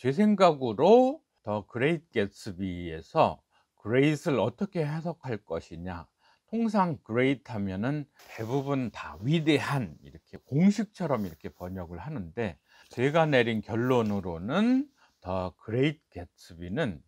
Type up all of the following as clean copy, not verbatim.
제 생각으로 더 그레이트 개츠비에서 great을 어떻게 해석할 것이냐. 통상 great 하면은 대부분 다 위대한 이렇게 공식처럼 이렇게 번역을 하는데, 제가 내린 결론으로는 더 그레이트 개츠비는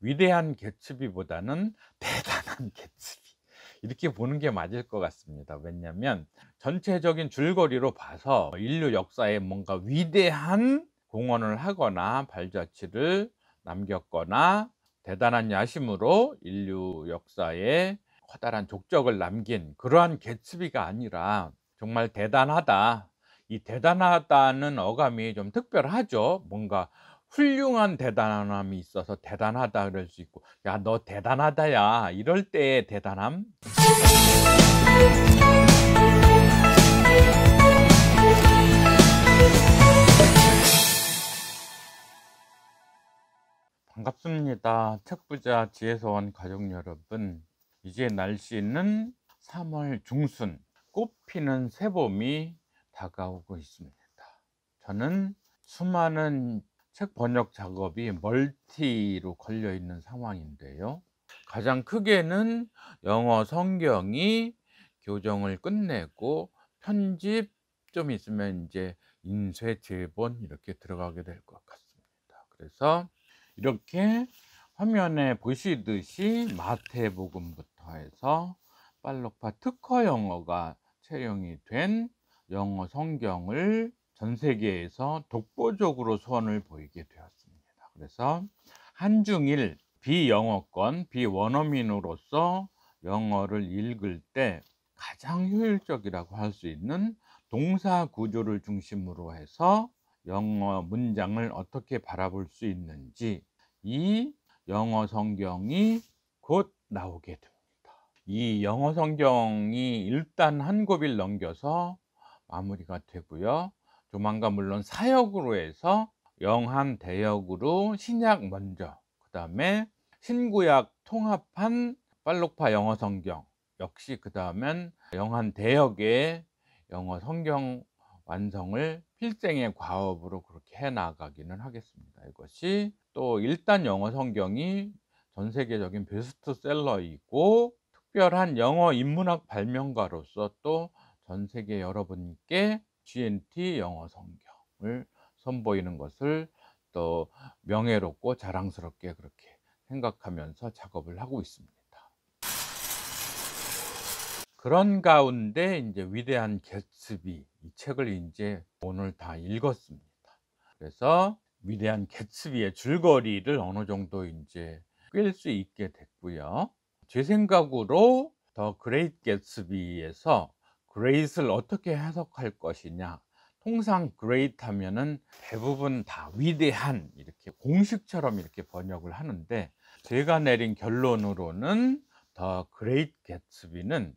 위대한 개츠비보다는 대단한 개츠비, 이렇게 보는 게 맞을 것 같습니다. 왜냐하면 전체적인 줄거리로 봐서 인류 역사에 뭔가 위대한 공헌을 하거나 발자취를 남겼거나 대단한 야심으로 인류 역사에 커다란 족적을 남긴 그러한 개츠비가 아니라, 정말 대단하다, 이 대단하다는 어감이 좀 특별하죠. 뭔가 훌륭한 대단함이 있어서 대단하다 그럴 수 있고, 야 너 대단하다 야 이럴 때의 대단함. 반갑습니다. 책부자 지혜서원 가족 여러분, 이제 날씨는 3월 중순, 꽃피는 새봄이 다가오고 있습니다. 저는 수많은 책 번역 작업이 멀티로 걸려 있는 상황인데요. 가장 크게는 영어 성경이 교정을 끝내고 편집, 좀 있으면 이제 인쇄 제본 이렇게 들어가게 될 것 같습니다. 그래서 이렇게 화면에 보시듯이 마태복음부터 해서 빨록파 특허 영어가 채용이 된 영어 성경을 전 세계에서 독보적으로 선을 보이게 되었습니다. 그래서 한중일 비영어권, 비원어민으로서 영어를 읽을 때 가장 효율적이라고 할 수 있는 동사 구조를 중심으로 해서 영어 문장을 어떻게 바라볼 수 있는지, 이 영어 성경이 곧 나오게 됩니다. 이 영어 성경이 일단 한 고비를 넘겨서 마무리가 되고요. 조만간 물론 사역으로 해서 영한 대역으로 신약 먼저, 그 다음에 신구약 통합한 빨록파 영어 성경, 역시 그 다음엔 영한 대역의 영어 성경 완성을 필생의 과업으로 그렇게 해 나가기는 하겠습니다. 이것이 또 일단 영어 성경이 전 세계적인 베스트셀러이고, 특별한 영어 인문학 발명가로서 또 전 세계 여러분께 GNT 영어 성경을 선보이는 것을 또 명예롭고 자랑스럽게 그렇게 생각하면서 작업을 하고 있습니다. 그런 가운데 이제 위대한 개츠비, 이 책을 이제 오늘 다 읽었습니다. 그래서 위대한 개츠비의 줄거리를 어느 정도 이제 꿰일 수 있게 됐고요. 제 생각으로 더 그레이트 개츠비에서 great을 어떻게 해석할 것이냐. 통상 great 하면은 대부분 다 위대한 이렇게 공식처럼 이렇게 번역을 하는데, 제가 내린 결론으로는 더 그레이트 개츠비는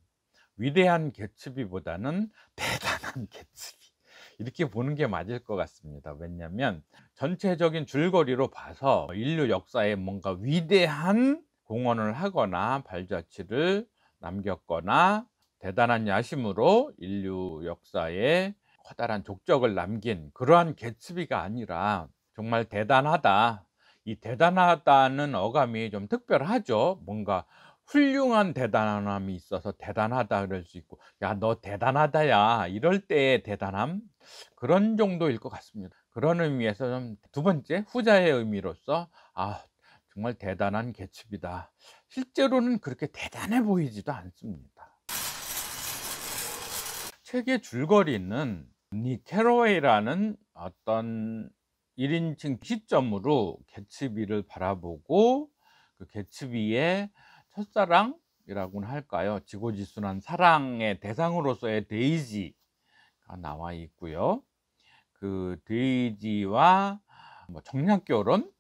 위대한 개츠비보다는 대단한 개츠비, 이렇게 보는 게 맞을 것 같습니다. 왜냐하면 전체적인 줄거리로 봐서 인류 역사에 뭔가 위대한 공헌을 하거나 발자취를 남겼거나 대단한 야심으로 인류 역사에 커다란 족적을 남긴 그러한 개츠비가 아니라, 정말 대단하다, 이 대단하다는 어감이 좀 특별하죠. 뭔가 훌륭한 대단함이 있어서 대단하다 그럴 수 있고, 야 너 대단하다 야 이럴 때의 대단함, 그런 정도일 것 같습니다. 그런 의미에서 좀 두 번째 후자의 의미로서, 아 정말 대단한 개츠비다. 실제로는 그렇게 대단해 보이지도 않습니다. 책의 줄거리는 닉 캐러웨이라는 어떤 1인칭 시점으로 개츠비를 바라보고, 그 개츠비의 첫사랑이라고는 할까요, 지고지순한 사랑의 대상으로서의 데이지가 나와 있고요. 그 데이지와 정략결혼,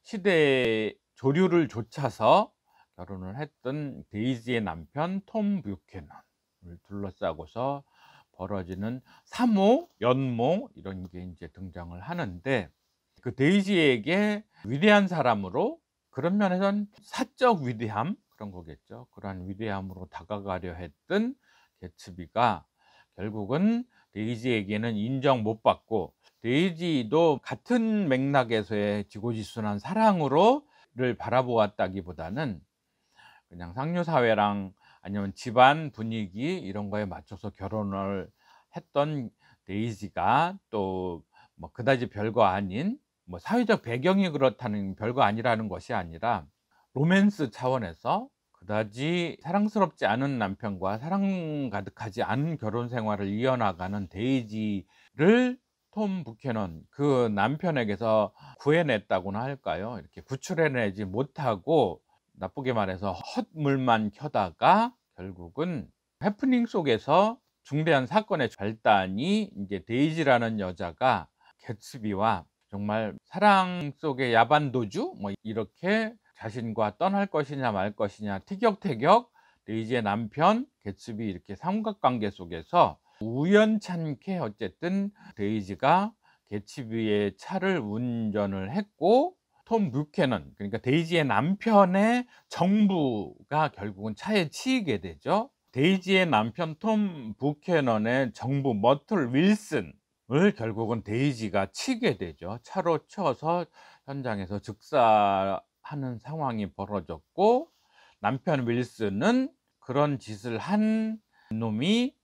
시대의 조류를 좇아서 결혼을 했던 데이지의 남편 톰 뷰캐넌을 둘러싸고서 벌어지는 사모, 연모 이런 게 이제 등장을 하는데, 그 데이지에게 위대한 사람으로, 그런 면에선 사적 위대함 그런 거겠죠. 그러한 위대함으로 다가가려 했던 개츠비가 결국은 데이지에게는 인정 못 받고, 데이지도 같은 맥락에서의 지고지순한 사랑으로를 바라보았다기보다는 그냥 상류 사회랑 아니면 집안 분위기 이런 거에 맞춰서 결혼을 했던 데이지가 또 뭐 그다지 별거 아닌 뭐 사회적 배경이 그렇다는 별거 아니라는 것이 아니라 로맨스 차원에서 그다지 사랑스럽지 않은 남편과 사랑 가득하지 않은 결혼 생활을 이어나가는 데이지를 톰 부캐넌 그 남편에게서 구해냈다고나 할까요? 이렇게 구출해내지 못하고 나쁘게 말해서 헛물만 켜다가 결국은 해프닝 속에서 중대한 사건의 발단이 이제 데이지라는 여자가 개츠비와 정말 사랑 속의 야반도주 뭐 이렇게 자신과 떠날 것이냐 말 것이냐 티격태격 데이지의 남편 개츠비 이렇게 삼각관계 속에서 우연찮게 어쨌든 데이지가 개츠비의 차를 운전을 했고 톰 뷰캐넌 그러니까 데이지의 남편의 정부가 결국은 차에 치이게 되죠. 데이지의 남편 톰 뷰캐넌의 정부 머틀 윌슨을 결국은 데이지가 치게 되죠. 차로 쳐서 현장에서 즉사하는 상황이 벌어졌고 남편 윌슨은 그런 짓을 한 놈이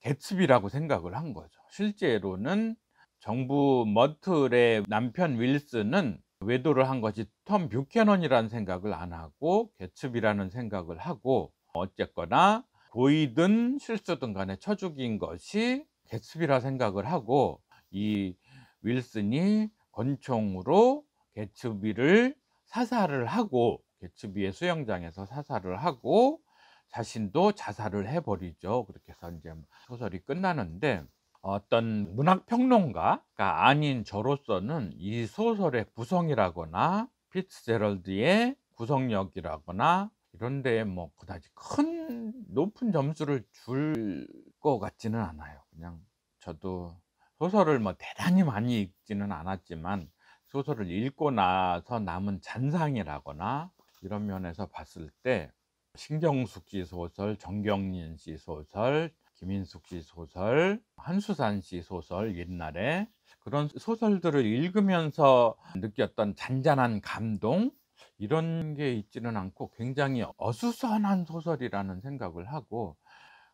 개츠비라고 생각을 한 거죠. 실제로는 정부 머틀의 남편 윌슨은 외도를 한 것이 톰 뷰캐넌이라는 생각을 안 하고 개츠비라는 생각을 하고 어쨌거나 고의든 실수든 간에 쳐 죽인 것이 개츠비라 생각을 하고 이 윌슨이 권총으로 개츠비를 사살을 하고 개츠비의 수영장에서 사살을 하고 자신도 자살을 해 버리죠. 그렇게 해서 이제 소설이 끝나는데 어떤 문학 평론가가 아닌 저로서는 이 소설의 구성이라거나 피츠제럴드의 구성력이라거나 이런 데에 뭐 그다지 큰 높은 점수를 줄 것 같지는 않아요. 그냥 저도 소설을 뭐 대단히 많이 읽지는 않았지만 소설을 읽고 나서 남은 잔상이라거나 이런 면에서 봤을 때 신경숙 씨 소설, 정경린 씨 소설, 김인숙 씨 소설, 한수산 씨 소설 옛날에 그런 소설들을 읽으면서 느꼈던 잔잔한 감동 이런 게 있지는 않고 굉장히 어수선한 소설이라는 생각을 하고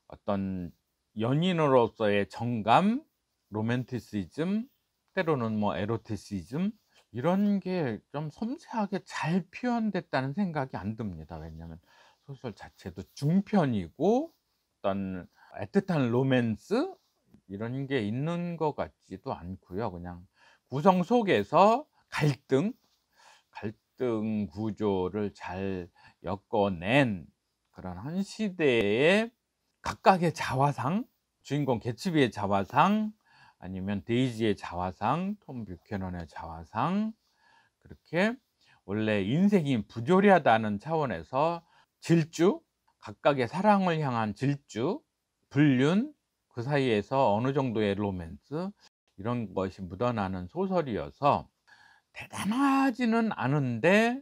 어떤 연인으로서의 정감, 로맨티시즘, 때로는 뭐 에로티시즘 이런 게 좀 섬세하게 잘 표현됐다는 생각이 안 듭니다. 왜냐하면 소설 자체도 중편이고 어떤 애틋한 로맨스 이런 게 있는 것 같지도 않고요. 그냥 구성 속에서 갈등 구조를 잘 엮어낸 그런 한 시대의 각각의 자화상, 주인공 개츠비의 자화상, 아니면 데이지의 자화상, 톰 뷰캐넌의 자화상, 그렇게 원래 인생이 부조리하다는 차원에서 질주, 각각의 사랑을 향한 질주, 불륜, 그 사이에서 어느 정도의 로맨스 이런 것이 묻어나는 소설이어서 대단하지는 않은데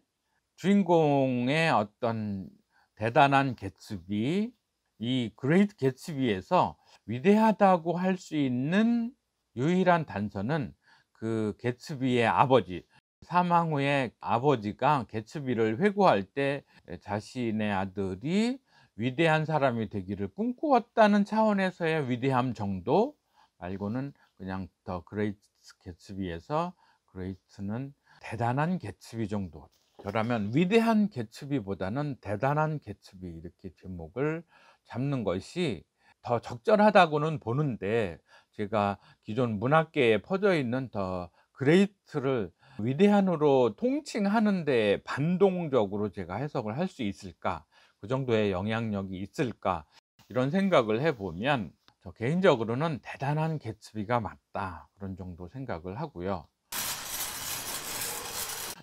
주인공의 어떤 대단한 개츠비, 이 그레이트 개츠비에서 위대하다고 할 수 있는 유일한 단서는 그 개츠비의 아버지, 사망 후에 아버지가 개츠비를 회고할 때 자신의 아들이 위대한 사람이 되기를 꿈꾸었다는 차원에서의 위대함 정도 말고는 그냥 더 그레이트 개츠비에서 그레이트는 대단한 개츠비 정도. 저라면 위대한 개츠비보다는 대단한 개츠비 이렇게 제목을 잡는 것이 더 적절하다고는 보는데 제가 기존 문학계에 퍼져 있는 더 그레이트를 위대한으로 통칭하는 데 반동적으로 제가 해석을 할 수 있을까? 그 정도의 영향력이 있을까? 이런 생각을 해 보면 저 개인적으로는 대단한 개츠비가 맞다. 그런 정도 생각을 하고요.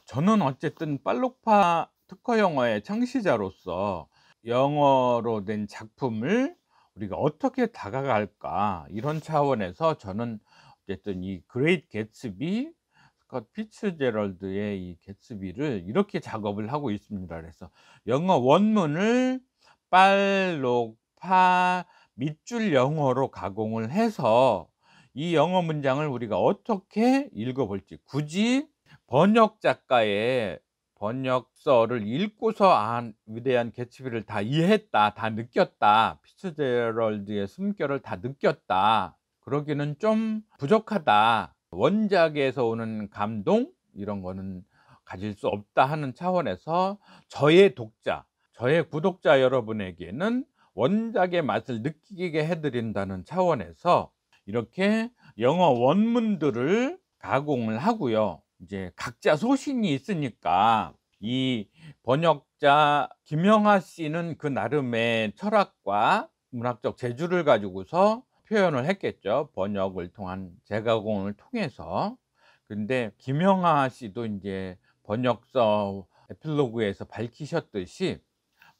저는 어쨌든 빨록파 특허 영어의 창시자로서 영어로 된 작품을 우리가 어떻게 다가갈까 이런 차원에서 저는 어쨌든 이 그레이트 개츠비 스콧 피츠제럴드의 이 개츠비를 이렇게 작업을 하고 있습니다. 그래서 영어 원문을 빨록파 밑줄 영어로 가공을 해서 이 영어 문장을 우리가 어떻게 읽어볼지, 굳이 번역 작가의 번역서를 읽고서 '아 위대한 개츠비를 다 이해했다. 다 느꼈다. 피츠제럴드의 숨결을 다 느꼈다.' 그러기는 좀 부족하다. '원작에서 오는 감동 이런 거는 가질 수 없다.' 하는 차원에서 저의 독자, 저의 구독자 여러분에게는 원작의 맛을 느끼게 해 드린다는 차원에서 이렇게 영어 원문들을 가공을 하고요. 이제 각자 소신이 있으니까 이 번역자 김영하 씨는 그 나름의 철학과 문학적 재주를 가지고서 표현을 했겠죠, 번역을 통한 재가공을 통해서. 근데 김영하 씨도 인제 번역서 에필로그에서 밝히셨듯이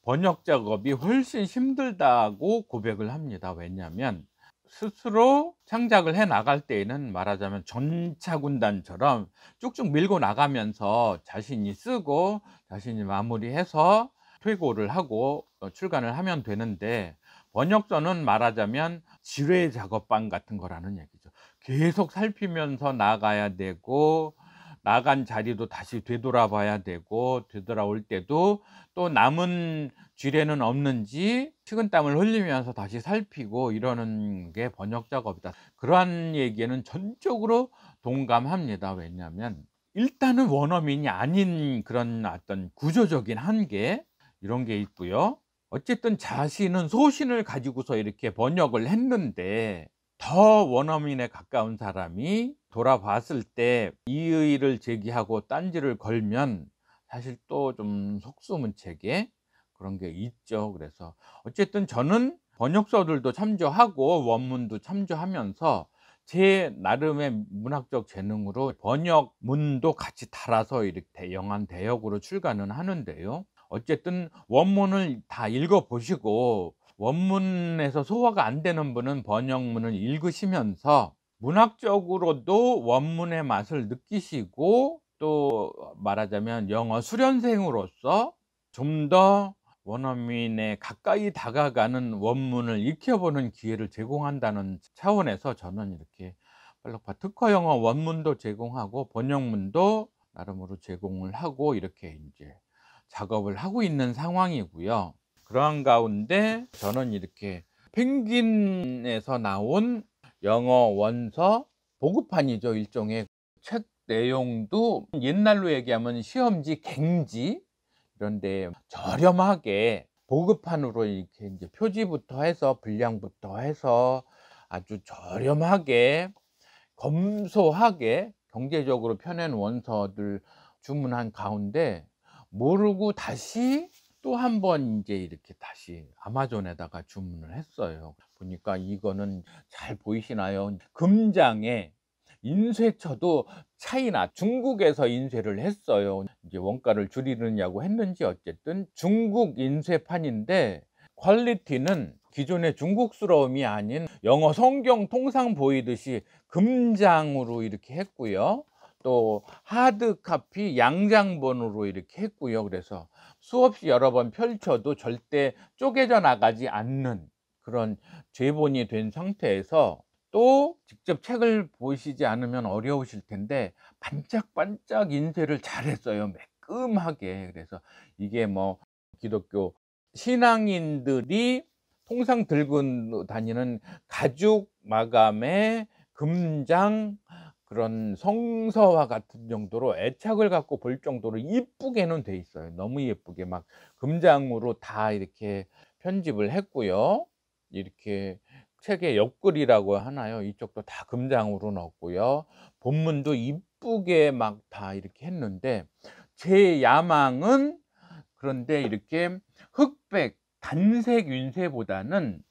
번역 작업이 훨씬 힘들다고 고백을 합니다. 왜냐하면 스스로 창작을 해 나갈 때에는 말하자면 전차군단처럼 쭉쭉 밀고 나가면서 자신이 쓰고 자신이 마무리해서 퇴고를 하고 출간을 하면 되는데, 번역서는 말하자면 지뢰 작업방 같은 거라는 얘기죠. 계속 살피면서 나가야 되고, 나간 자리도 다시 되돌아봐야 되고, 되돌아올 때도 또 남은 지뢰는 없는지 식은땀을 흘리면서 다시 살피고 이러는 게 번역 작업이다. 그러한 얘기에는 전적으로 동감합니다. 왜냐하면 일단은 원어민이 아닌 그런 어떤 구조적인 한계, 이런 게 있고요. 어쨌든 자신은 소신을 가지고서 이렇게 번역을 했는데, 더 원어민에 가까운 사람이 돌아봤을 때 이의를 제기하고 딴지를 걸면 사실 또 좀 속수무책에 그런 게 있죠. 그래서 어쨌든 저는 번역서들도 참조하고 원문도 참조하면서 제 나름의 문학적 재능으로 번역문도 같이 달아서 이렇게 영한 대역으로 출간은 하는데요. 어쨌든 원문을 다 읽어 보시고 원문에서 소화가 안 되는 분은 번역문을 읽으시면서 문학적으로도 원문의 맛을 느끼시고, 또 말하자면 영어 수련생으로서 좀 더 원어민에 가까이 다가가는 원문을 익혀보는 기회를 제공한다는 차원에서 저는 이렇게 빨록파 특허 영어 원문도 제공하고 번역문도 나름으로 제공을 하고 이렇게 이제 작업을 하고 있는 상황이고요. 그러한 가운데 저는 이렇게 펭귄에서 나온 영어 원서 보급판이죠. 일종의 책 내용도 옛날로 얘기하면 시험지, 갱지 이런 데 저렴하게 보급판으로 이렇게 이제 표지부터 해서 분량부터 해서 아주 저렴하게 검소하게 경제적으로 펴낸 원서들 주문한 가운데, 모르고 다시 또 한 번 인제 이렇게 다시 아마존에다가 주문을 했어요. 보니까 이거는 잘 보이시나요? 금장에 인쇄처도 차이나 중국에서 인쇄를 했어요. 이제 원가를 줄이느냐고 했는지 어쨌든 중국 인쇄판인데 퀄리티는 기존의 중국스러움이 아닌 영어 성경 통상 보이듯이 금장으로 이렇게 했고요. 또 하드 카피 양장본으로 이렇게 했고요. 그래서 수없이 여러 번 펼쳐도 절대 쪼개져 나가지 않는 그런 제본이 된 상태에서, 또 직접 책을 보시지 않으면 어려우실 텐데 반짝반짝 인쇄를 잘했어요. 매끔하게. 그래서 이게 뭐 기독교 신앙인들이 통상 들고 다니는 가죽 마감의 금장, 그런 성서와 같은 정도로 애착을 갖고 볼 정도로 이쁘게는 돼 있어요. 너무 예쁘게 막 금장으로 다 이렇게 편집을 했고요. 이렇게 책의 옆글이라고 하나요? 이쪽도 다 금장으로 넣었고요. 본문도 이쁘게 막 다 이렇게 했는데, 제 야망은 그런데 이렇게 흑백 단색 인쇄보다는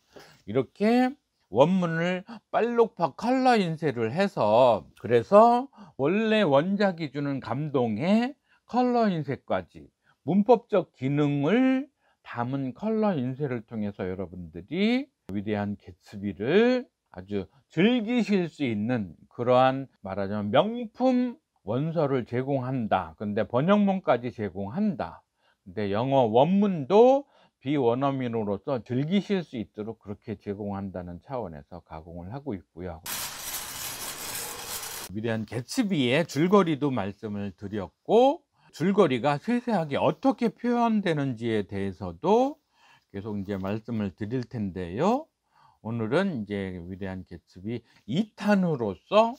이렇게 원문을 빨록파 컬러 인쇄를 해서, 그래서 원래 원작이 주는 감동에 컬러 인쇄까지 문법적 기능을 담은 컬러 인쇄를 통해서 여러분들이 위대한 개츠비를 아주 즐기실 수 있는 그러한 말하자면 명품 원서를 제공한다. 근데 번역문까지 제공한다. 근데 영어 원문도 비원어민으로서 즐기실 수 있도록 그렇게 제공한다는 차원에서 가공을 하고 있고요. 위대한 개츠비의 줄거리도 말씀을 드렸고, 줄거리가 세세하게 어떻게 표현되는지에 대해서도 계속 이제 말씀을 드릴 텐데요. 오늘은 이제 위대한 개츠비 2탄으로서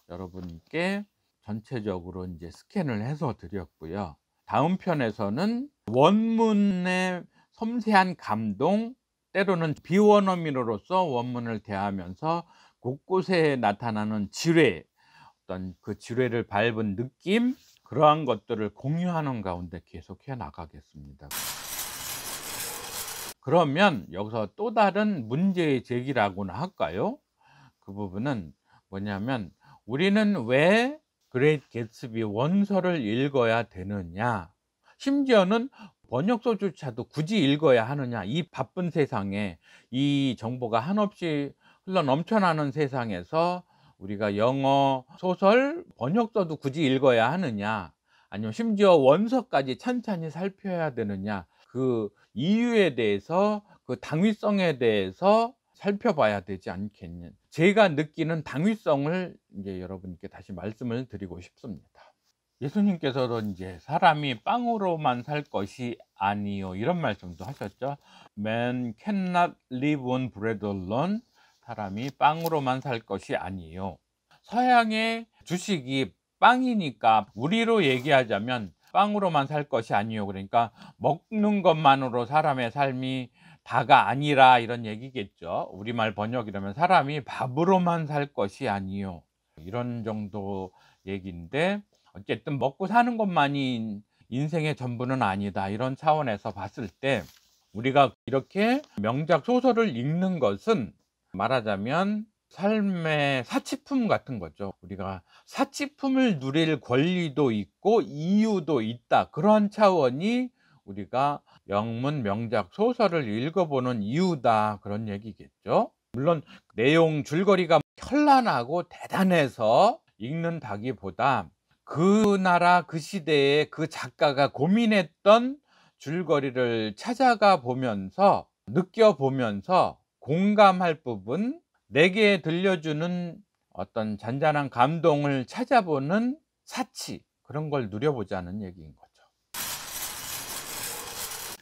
여러분께 전체적으로 이제 스캔을 해서 드렸고요. 다음 편에서는 원문의 섬세한 감동, 때로는 비원어민으로서 원문을 대하면서 곳곳에 나타나는 지뢰, 어떤 그 지뢰를 밟은 느낌, 그러한 것들을 공유하는 가운데 계속해 나가겠습니다. 그러면 여기서 또 다른 문제의 제기라고나 할까요? 그 부분은 뭐냐면, 우리는 왜 그레이트 개츠비 원서를 읽어야 되느냐, 심지어는 번역서조차도 굳이 읽어야 하느냐, 이 바쁜 세상에, 이 정보가 한없이 흘러 넘쳐나는 세상에서 우리가 영어 소설 번역서도 굳이 읽어야 하느냐, 아니면 심지어 원서까지 찬찬히 살펴야 되느냐, 그 이유에 대해서, 그 당위성에 대해서 살펴봐야 되지 않겠냐. 제가 느끼는 당위성을 이제 여러분께 다시 말씀을 드리고 싶습니다. 예수님께서도 이제 사람이 빵으로만 살 것이 아니요, 이런 말씀도 하셨죠. Man cannot live on bread alone. 사람이 빵으로만 살 것이 아니요. 서양의 주식이 빵이니까 우리로 얘기하자면 빵으로만 살 것이 아니요, 그러니까 먹는 것만으로 사람의 삶이 다가 아니라, 이런 얘기겠죠. 우리말 번역이라면 사람이 밥으로만 살 것이 아니요, 이런 정도 얘기인데, 어쨌든 먹고 사는 것만이 인생의 전부는 아니다, 이런 차원에서 봤을 때 우리가 이렇게 명작 소설을 읽는 것은 말하자면 삶의 사치품 같은 거죠. 우리가 사치품을 누릴 권리도 있고 이유도 있다, 그런 차원이 우리가 영문 명작 소설을 읽어보는 이유다, 그런 얘기겠죠. 물론 내용 줄거리가 현란하고 대단해서 읽는다기보다 그 나라 그 시대에 그 작가가 고민했던 줄거리를 찾아가 보면서, 느껴보면서 공감할 부분, 내게 들려주는 어떤 잔잔한 감동을 찾아보는 사치, 그런 걸 누려보자는 얘기인 거죠.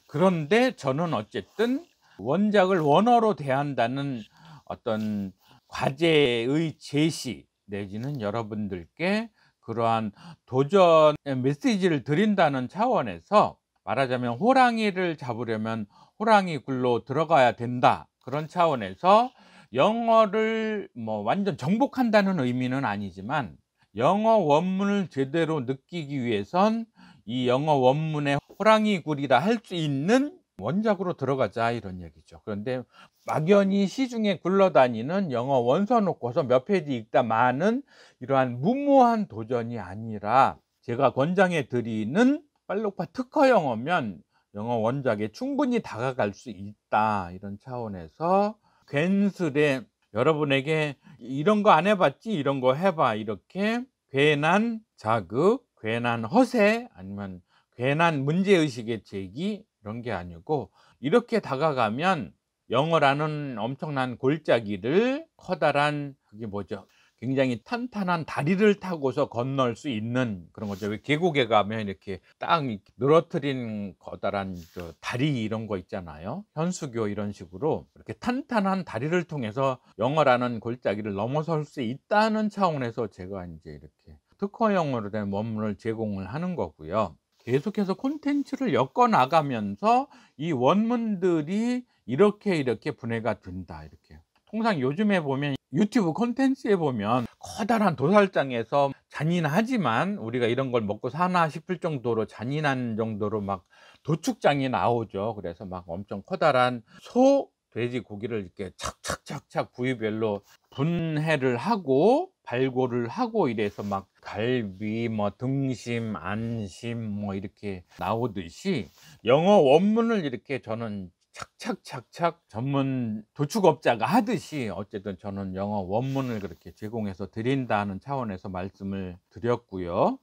그런데 저는 어쨌든 원작을 원어로 대한다는 어떤 과제의 제시, 내지는 여러분들께 그러한 도전의 메시지를 드린다는 차원에서, 말하자면 호랑이를 잡으려면 호랑이 굴로 들어가야 된다, 그런 차원에서 영어를 뭐 완전 정복한다는 의미는 아니지만, 영어 원문을 제대로 느끼기 위해선 이 영어 원문의 호랑이 굴이라 할 수 있는 원작으로 들어가자, 이런 얘기죠. 그런데 막연히 시중에 굴러다니는 영어 원서 놓고서 몇 페이지 읽다마는 이러한 무모한 도전이 아니라, 제가 권장해 드리는 빨록파 특허 영어면 영어 원작에 충분히 다가갈 수 있다, 이런 차원에서 괜스레 여러분에게 이런 거 안 해봤지, 이런 거 해봐, 이렇게 괜한 자극, 괜한 허세, 아니면 괜한 문제의식의 제기, 이런 게 아니고, 이렇게 다가가면 영어라는 엄청난 골짜기를, 커다란, 그게 뭐죠, 굉장히 탄탄한 다리를 타고서 건널 수 있는 그런 거죠. 왜 계곡에 가면 이렇게 딱 늘어뜨린 커다란 그 다리, 이런 거 있잖아요. 현수교 이런 식으로 이렇게 탄탄한 다리를 통해서 영어라는 골짜기를 넘어설 수 있다는 차원에서 제가 이제 이렇게 특허 영어로 된 원문을 제공을 하는 거고요. 계속해서 콘텐츠를 엮어 나가면서 이 원문들이 이렇게 분해가 된다, 이렇게. 통상 요즘에 보면 유튜브 콘텐츠에 보면 커다란 도살장에서, 잔인하지만 우리가 이런 걸 먹고 사나 싶을 정도로 잔인한 정도로 막 도축장이 나오죠. 그래서 막 엄청 커다란 소, 돼지 고기를 이렇게 착착착착 부위별로 분해를 하고 발골을 하고, 이래서 막 갈비, 뭐 등심, 안심, 뭐 이렇게 나오듯이 영어 원문을 이렇게 저는 착착착착 전문 도축업자가 하듯이, 어쨌든 저는 영어 원문을 그렇게 제공해서 드린다는 차원에서 말씀을 드렸고요.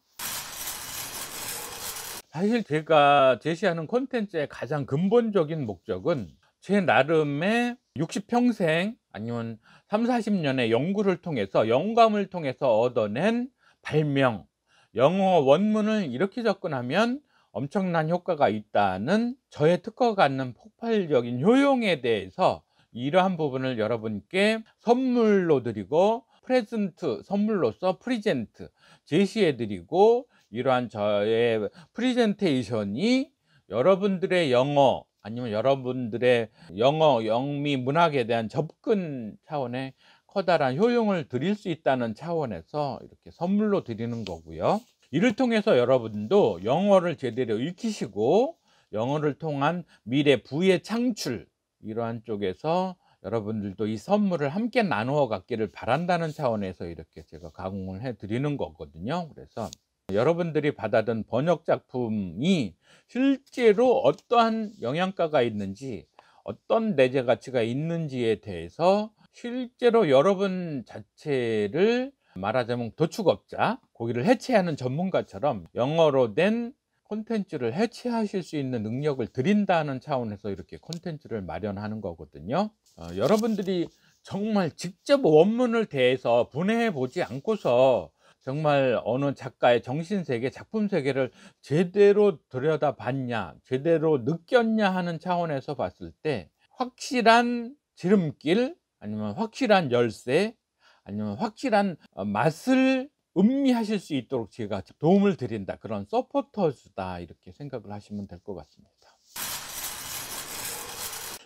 사실 제가 제시하는 콘텐츠의 가장 근본적인 목적은 제 나름의 60평생 아니면 30-40년의 연구를 통해서 영감을 통해서 얻어낸 발명, 영어 원문을 이렇게 접근하면 엄청난 효과가 있다는 저의 특허가 갖는 폭발적인 효용에 대해서 이러한 부분을 여러분께 선물로 드리고 프레젠트, 선물로서 프리젠트 제시해 드리고, 이러한 저의 프리젠테이션이 여러분들의 영어 아니면 여러분들의 영어 영미 문학에 대한 접근 차원의 커다란 효용을 드릴 수 있다는 차원에서 이렇게 선물로 드리는 거고요. 이를 통해서 여러분도 영어를 제대로 익히시고 영어를 통한 미래 부의 창출, 이러한 쪽에서 여러분들도 이 선물을 함께 나누어 갖기를 바란다는 차원에서 이렇게 제가 가공을 해 드리는 거거든요. 그래서 여러분들이 받아든 번역 작품이 실제로 어떠한 영양가가 있는지, 어떤 내재 가치가 있는지에 대해서 실제로 여러분 자체를 말하자면 도축업자, 고기를 해체하는 전문가처럼 영어로 된 콘텐츠를 해체하실 수 있는 능력을 드린다는 차원에서 이렇게 콘텐츠를 마련하는 거거든요. 여러분들이 정말 직접 원문을 대해서 분해해 보지 않고서 정말 어느 작가의 정신세계, 작품세계를 제대로 들여다봤냐, 제대로 느꼈냐 하는 차원에서 봤을 때 확실한 지름길, 아니면 확실한 열쇠, 아니면 확실한 맛을 음미하실 수 있도록 제가 도움을 드린다, 그런 서포터즈다, 이렇게 생각을 하시면 될 것 같습니다.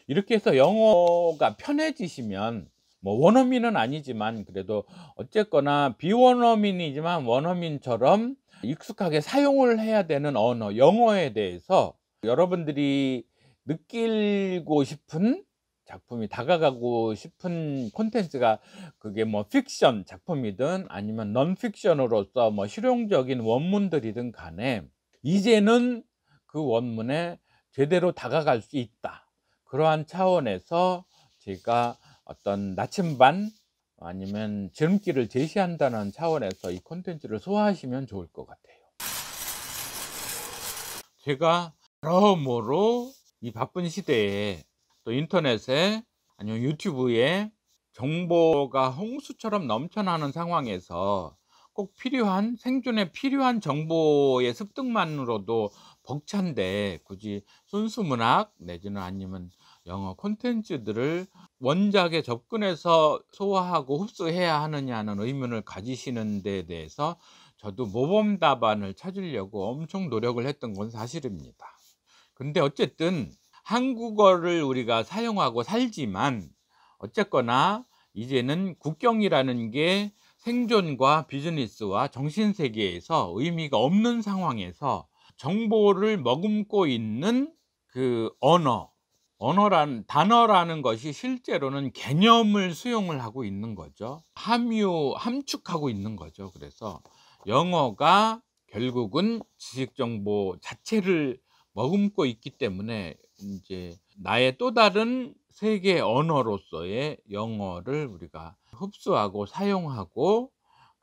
이렇게 해서 영어가 편해지시면, 뭐 원어민은 아니지만 그래도 어쨌거나 비원어민이지만 원어민처럼 익숙하게 사용을 해야 되는 언어, 영어에 대해서 여러분들이 느끼고 싶은 작품이, 다가가고 싶은 콘텐츠가, 그게 뭐 픽션 작품이든 아니면 넌픽션으로서 뭐 실용적인 원문들이든 간에 이제는 그 원문에 제대로 다가갈 수 있다, 그러한 차원에서 제가 어떤 나침반 아니면 지름길을 제시한다는 차원에서 이 콘텐츠를 소화하시면 좋을 것 같아요. 제가 여러모로 이 바쁜 시대에 또 인터넷에 아니면 유튜브에 정보가 홍수처럼 넘쳐나는 상황에서 꼭 필요한, 생존에 필요한 정보의 습득만으로도 벅찬데 굳이 순수 문학 내지는 아니면 영어 콘텐츠들을 원작에 접근해서 소화하고 흡수해야 하느냐는 의문을 가지시는 데 대해서 저도 모범 답안을 찾으려고 엄청 노력을 했던 건 사실입니다. 근데 어쨌든 한국어를 우리가 사용하고 살지만 어쨌거나 이제는 국경이라는 게 생존과 비즈니스와 정신세계에서 의미가 없는 상황에서 정보를 머금고 있는 그 단어라는 것이 실제로는 개념을 수용을 하고 있는 거죠. 함축하고 있는 거죠. 그래서 영어가 결국은 지식정보 자체를 머금고 있기 때문에 이제 나의 또 다른 세계 언어로서의 영어를 우리가 흡수하고 사용하고,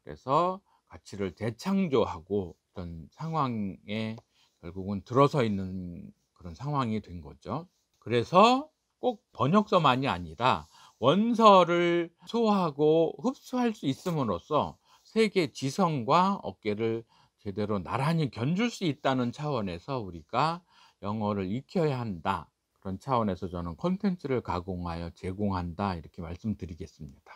그래서 가치를 재창조하고 그런 상황에 결국은 들어서 있는 그런 상황이 된 거죠. 그래서 꼭 번역서만이 아니라 원서를 소화하고 흡수할 수 있음으로써 세계 지성과 어깨를 제대로 나란히 견줄 수 있다는 차원에서 우리가 영어를 익혀야 한다, 그런 차원에서 저는 콘텐츠를 가공하여 제공한다, 이렇게 말씀드리겠습니다.